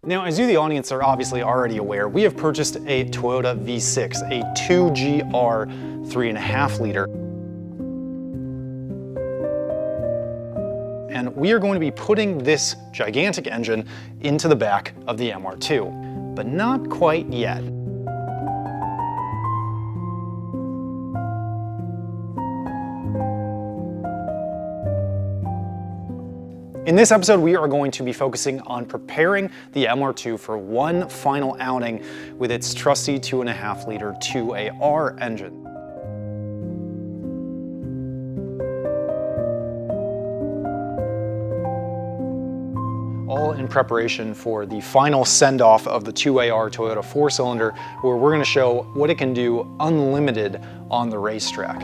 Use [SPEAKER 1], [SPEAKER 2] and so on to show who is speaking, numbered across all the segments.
[SPEAKER 1] Now, as you, the audience, are obviously already aware, we have purchased a Toyota V6, a 2GR 3.5 liter. And we are going to be putting this gigantic engine into the back of the MR2, but not quite yet. In this episode, we are going to be focusing on preparing the MR2 for one final outing with its trusty 2.5 liter 2AR engine. All in preparation for the final send-off of the 2AR Toyota 4-cylinder, where we're going to show what it can do unlimited on the racetrack.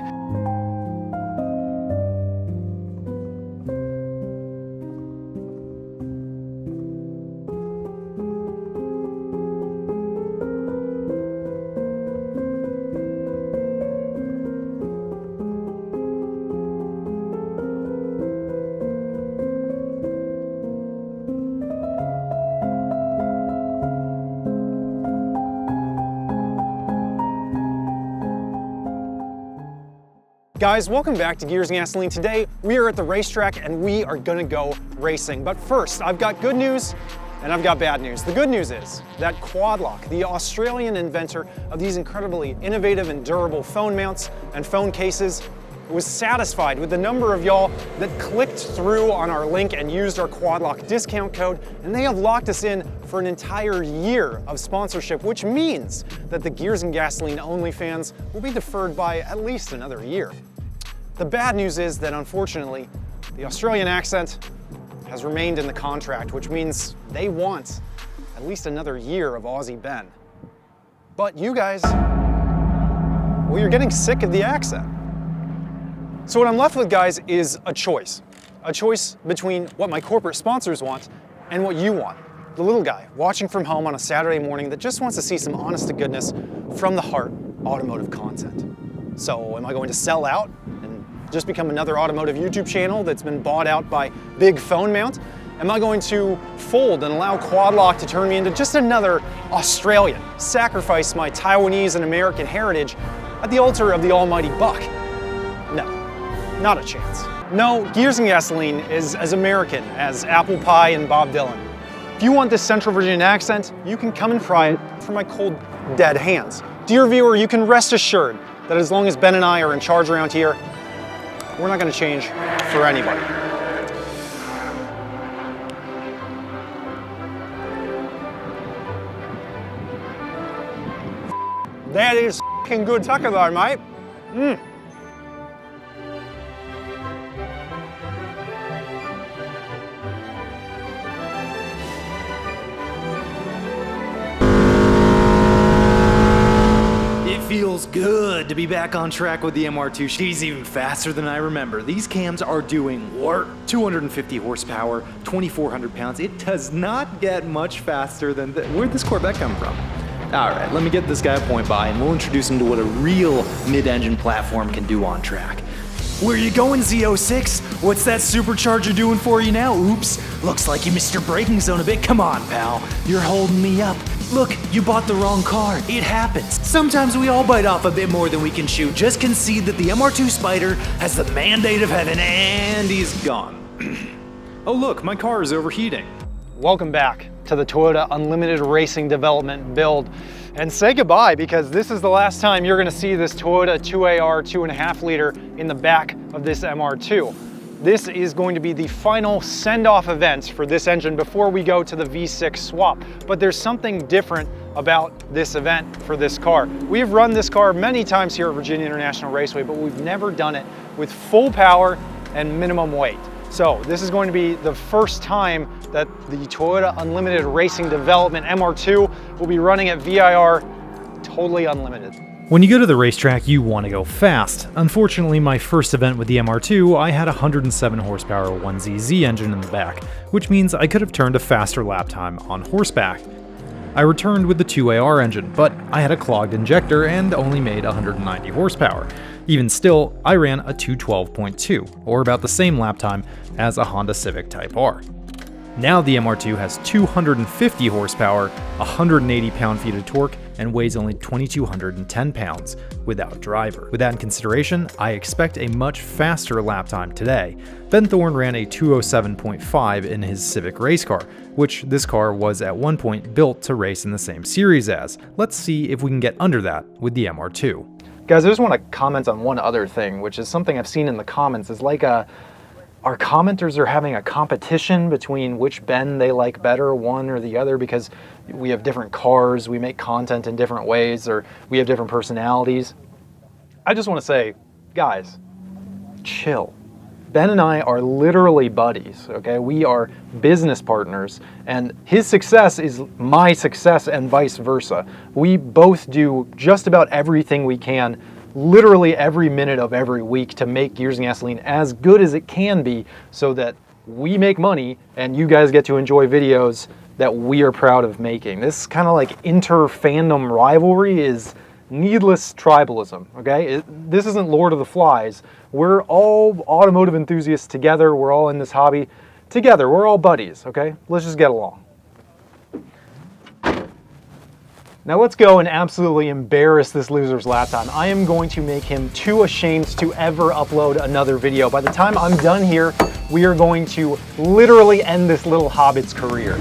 [SPEAKER 1] Guys, welcome back to Gears and Gasoline. Today, we are at the racetrack and we are gonna go racing. But first, I've got good news and I've got bad news. The good news is that Quadlock, the Australian inventor of these incredibly innovative and durable phone mounts and phone cases, was satisfied with the number of y'all that clicked through on our link and used our Quadlock discount code, and they have locked us in for an entire year of sponsorship, which means that the Gears and Gasoline only fans will be deferred by at least another year. The bad news is that unfortunately, the Australian accent has remained in the contract, which means they want at least another year of Aussie Ben. But you guys, well, you're getting sick of the accent. So what I'm left with, guys, is a choice between what my corporate sponsors want and what you want. The little guy watching from home on a Saturday morning that just wants to see some honest to goodness from the heart automotive content. So am I going to sell out and just become another automotive YouTube channel that's been bought out by Big Phone Mount? Am I going to fold and allow Quadlock to turn me into just another Australian, sacrifice my Taiwanese and American heritage at the altar of the almighty buck? No. Not a chance. No, Gears and Gasoline is as American as apple pie and Bob Dylan. If you want this Central Virginian accent, you can come and pry it from my cold, dead hands. Dear viewer, you can rest assured that as long as Ben and I are in charge around here, we're not going to change for anybody. That is f***ing good tucker there, mate.
[SPEAKER 2] Feels good to be back on track with the MR2. She's even faster than I remember. These cams are doing work. 250 horsepower, 2,400 pounds. It does not get much faster than where'd this Corvette come from? All right, let me get this guy a point by and we'll introduce him to what a real mid-engine platform can do on track. Where you going, Z06? What's that supercharger doing for you now? Oops, looks like you missed your braking zone a bit. Come on, pal, you're holding me up. Look, you bought the wrong car. It happens. Sometimes we all bite off a bit more than we can chew. Just concede that the MR2 Spider has the mandate of heaven and he's gone. Oh look, my car is overheating.
[SPEAKER 1] Welcome back to the Toyota Unlimited Racing Development build. And say goodbye, because this is the last time you're gonna see this Toyota 2AR 2.5 liter in the back of this MR2. This is going to be the final send-off event for this engine before we go to the V6 swap. But there's something different about this event for this car. We've run this car many times here at Virginia International Raceway, but we've never done it with full power and minimum weight. So this is going to be the first time that the Toyota Unlimited Racing Development MR2 will be running at VIR totally unlimited.
[SPEAKER 3] When you go to the racetrack, you want to go fast. Unfortunately, my first event with the MR2, I had a 107 horsepower 1ZZ engine in the back, which means I could have turned a faster lap time on horseback. I returned with the 2AR engine, but I had a clogged injector and only made 190 horsepower. Even still, I ran a 212.2, or about the same lap time as a Honda Civic Type R. Now the MR2 has 250 horsepower, 180 pound-feet of torque, and weighs only 2,210 pounds without driver. With that in consideration, I expect a much faster lap time today. Ben Thorne ran a 207.5 in his Civic race car, which this car was at one point built to race in the same series as. Let's see if we can get under that with the MR2.
[SPEAKER 4] Guys, I just want to comment on one other thing, which is something I've seen in the comments. Is like our commenters are having a competition between which Ben they like better, one or the other, because we have different cars, we make content in different ways, or we have different personalities. I just want to say, guys, chill. Ben and I are literally buddies, okay? We are business partners, and his success is my success and vice versa. We both do just about everything we can, literally every minute of every week, to make Gears and Gasoline as good as it can be so that we make money and you guys get to enjoy videos that we are proud of making. This kind of like inter-fandom rivalry is needless tribalism, okay? This isn't Lord of the Flies. We're all automotive enthusiasts together. We're all in this hobby together. We're all buddies, okay? Let's just get along. Now let's go and absolutely embarrass this loser's lap time. I am going to make him too ashamed to ever upload another video. By the time I'm done here, we are going to literally end this little hobbit's career.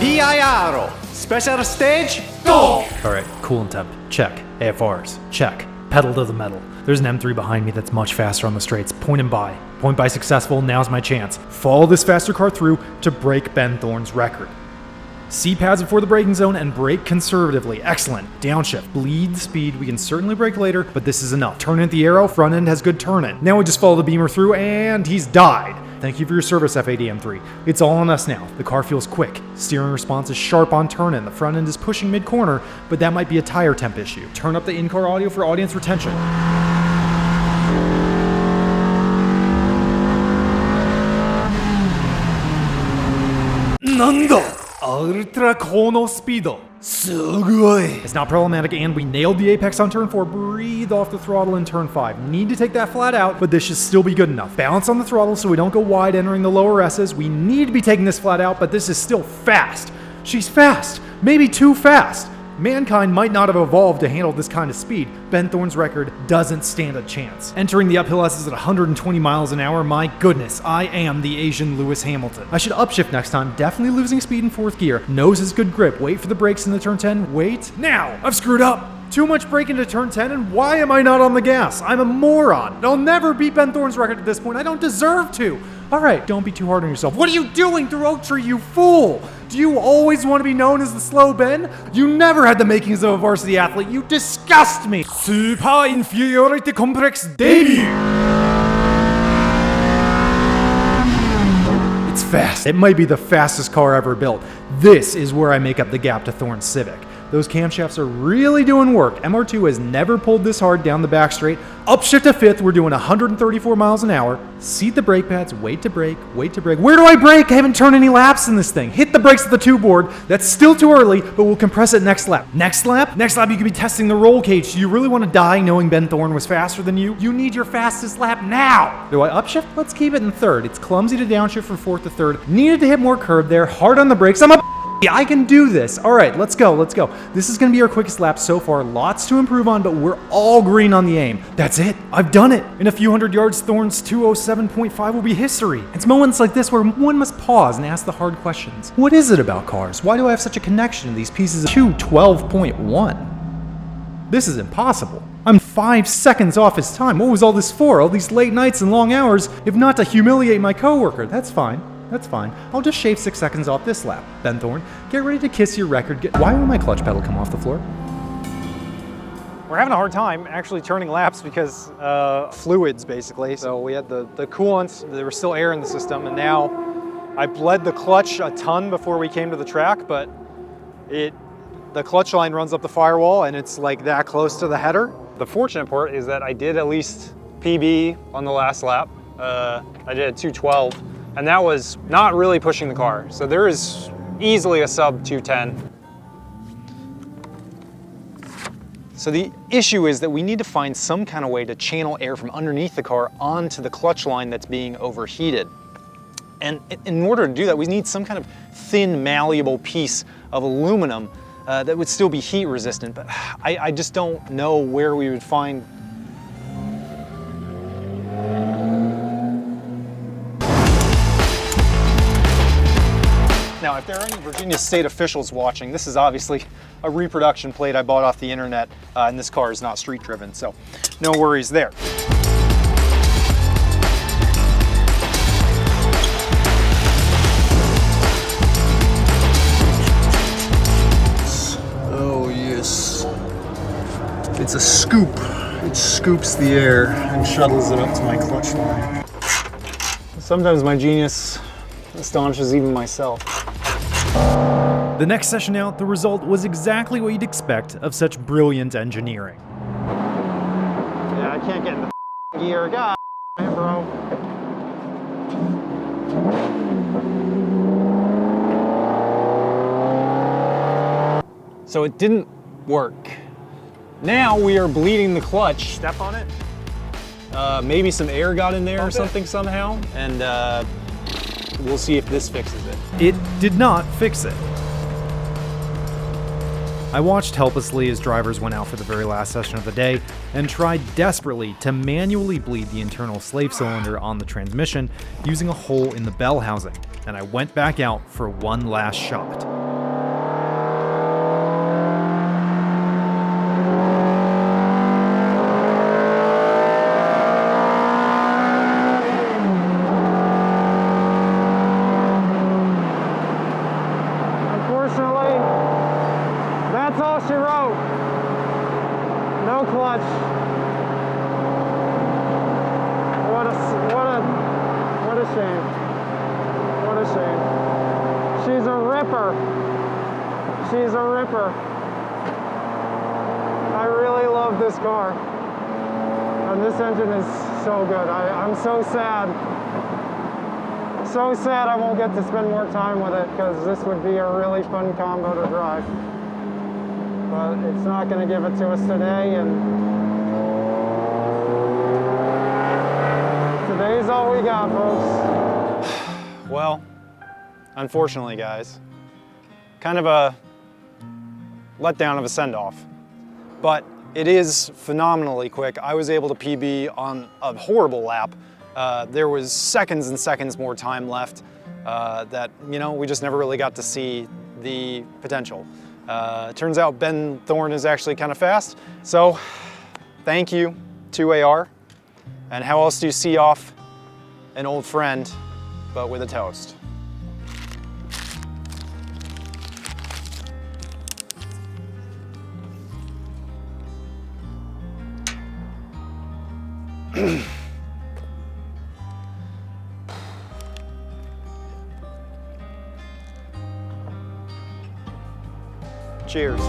[SPEAKER 2] PIR, special stage, go!
[SPEAKER 3] Alright, cool and temp, check. AFRs, check. Pedal to the metal. There's an M3 behind me that's much faster on the straights. Point and by. Point by successful, now's my chance. Follow this faster car through to break Ben Thorne's record. See pads before the braking zone and brake conservatively. Excellent. Downshift. Bleed speed. We can certainly brake later, but this is enough. Turn in at the arrow. Front end has good turn in. Now we just follow the beamer through and he's died. Thank you for your service, FADM3. It's all on us now. The car feels quick. Steering response is sharp on turn in. The front end is pushing mid-corner, but that might be a tire temp issue. Turn up the in-car audio for audience retention. Nando! Ultra Kono Speedo. Sugoi. It's not problematic, and we nailed the apex on turn 4. Breathe off the throttle in turn 5. Need to take that flat out, but this should still be good enough. Balance on the throttle so we don't go wide entering the lower S's. We need to be taking this flat out, but this is still fast. She's fast. Maybe too fast. Mankind might not have evolved to handle this kind of speed. Ben Thorne's record doesn't stand a chance. Entering the uphill S's at 120 miles an hour, my goodness, I am the Asian Lewis Hamilton. I should upshift next time, definitely losing speed in 4th gear. Nose is good grip, wait for the brakes in the turn 10, wait. Now, I've screwed up. Too much brake into turn 10, and why am I not on the gas? I'm a moron. I'll never beat Ben Thorne's record at this point. I don't deserve to. All right, don't be too hard on yourself. What are you doing through Oak Tree, you fool? Do you always want to be known as the slow Ben? You never had the makings of a varsity athlete. You disgust me. Super inferiority complex debut. It's fast. It might be the fastest car ever built. This is where I make up the gap to Thorne's Civic. Those camshafts are really doing work. MR2 has never pulled this hard down the back straight. Upshift to 5th, we're doing 134 miles an hour. Seat the brake pads, wait to brake, wait to brake. Where do I brake? I haven't turned any laps in this thing. Hit the brakes at the 2 board. That's still too early, but we'll compress it next lap. Next lap? Next lap you could be testing the roll cage. Do you really want to die knowing Ben Thorne was faster than you? You need your fastest lap now. Do I upshift? Let's keep it in 3rd. It's clumsy to downshift from 4th to 3rd. Needed to hit more curb there. Hard on the brakes. I'm a I can do this. All right, let's go, let's go. This is gonna be our quickest lap so far. Lots to improve on, but we're all green on the aim. That's it, I've done it. In a few hundred yards, Thorne's 207.5 will be history. It's moments like this where one must pause and ask the hard questions. What is it about cars? Why do I have such a connection to these pieces of 212.1? This is impossible. I'm 5 seconds off his time. What was all this for? All these late nights and long hours, if not to humiliate my coworker. That's fine. That's fine. I'll just shave 6 seconds off this lap. Ben Thorne, get ready to kiss your record. Why will my clutch pedal come off the floor?
[SPEAKER 1] We're having a hard time actually turning laps because fluids, basically. So we had the coolant, there was still air in the system, and now I bled the clutch a ton before we came to the track, but the clutch line runs up the firewall and it's like that close to the header. The fortunate part is that I did at least PB on the last lap. I did a 212. And that was not really pushing the car. So there is easily a sub 210. So the issue is that we need to find some kind of way to channel air from underneath the car onto the clutch line that's being overheated. And in order to do that, we need some kind of thin, malleable piece of aluminum that would still be heat resistant, but I just don't know where we would find. Now, if there are any Virginia state officials watching, this is obviously a reproduction plate I bought off the internet, and this car is not street driven, so no worries there.
[SPEAKER 5] Oh yes, it's a scoop. It scoops the air and shuttles it up to my clutch line.
[SPEAKER 1] Sometimes my genius astonishes even myself.
[SPEAKER 3] The next session out, the result was exactly what you'd expect of such brilliant engineering.
[SPEAKER 1] Yeah, I can't get in the gear. God, man, bro. So it didn't work. Now we are bleeding the clutch. Step on it. Maybe some air got in there or something somehow, and we'll see if this fixes it.
[SPEAKER 3] It did not fix it. I watched helplessly as drivers went out for the very last session of the day and tried desperately to manually bleed the internal slave cylinder on the transmission using a hole in the bell housing, and I went back out for one last shot.
[SPEAKER 1] That's all she wrote. No clutch. What a shame. What a shame. She's a ripper. She's a ripper. I really love this car. And this engine is so good. I'm so sad. So sad I won't get to spend more time with it, because this would be a really fun combo to drive. But it's not going to give it to us today, and today's all we got, folks. Well, unfortunately, guys, kind of a letdown of a send-off. But it is phenomenally quick. I was able to PB on a horrible lap. There was seconds and seconds more time left that, you know, we just never really got to see the potential. Turns out Ben Thorne is actually kind of fast. So thank you to AR. And how else do you see off an old friend, but with a toast? Cheers.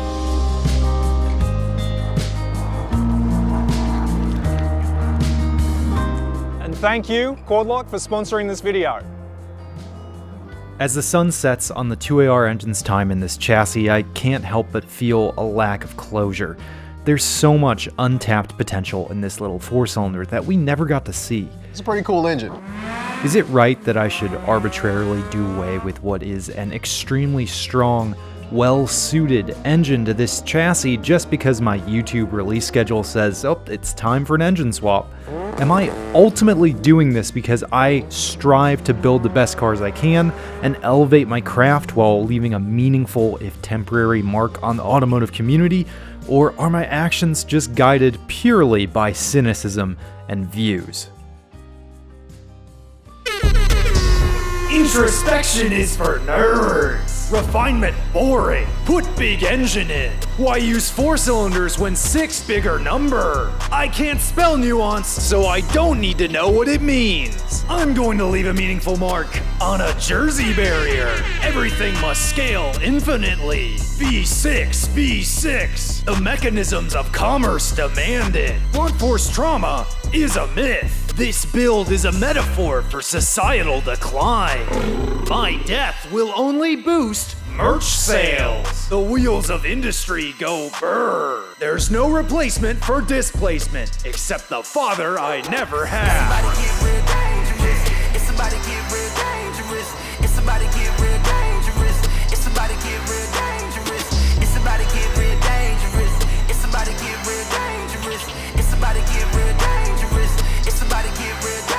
[SPEAKER 1] And thank you, Quadlock, for sponsoring this video.
[SPEAKER 3] As the sun sets on the 2AR engine's time in this chassis, I can't help but feel a lack of closure. There's so much untapped potential in this little four-cylinder that we never got to see.
[SPEAKER 5] It's a pretty cool engine.
[SPEAKER 3] Is it right that I should arbitrarily do away with what is an extremely strong, well-suited engine to this chassis just because my YouTube release schedule says, oh, it's time for an engine swap? Am I ultimately doing this because I strive to build the best cars I can and elevate my craft while leaving a meaningful, if temporary, mark on the automotive community? Or are my actions just guided purely by cynicism and views?
[SPEAKER 2] Introspection is for nerds. Refinement boring. Put big engine in. Why use 4 cylinders when 6 bigger number? I can't spell nuance, so I don't need to know what it means. I'm going to leave a meaningful mark on a Jersey barrier. Everything must scale infinitely. V6, V6. The mechanisms of commerce demand it. Blunt force trauma is a myth. This build is a metaphor for societal decline. My death will only boost merch sales. The wheels of industry go brr. There's no replacement for displacement, except the father I never had.
[SPEAKER 6] get real dangerous. It's about to get real dangerous. It's about to get real dangerous.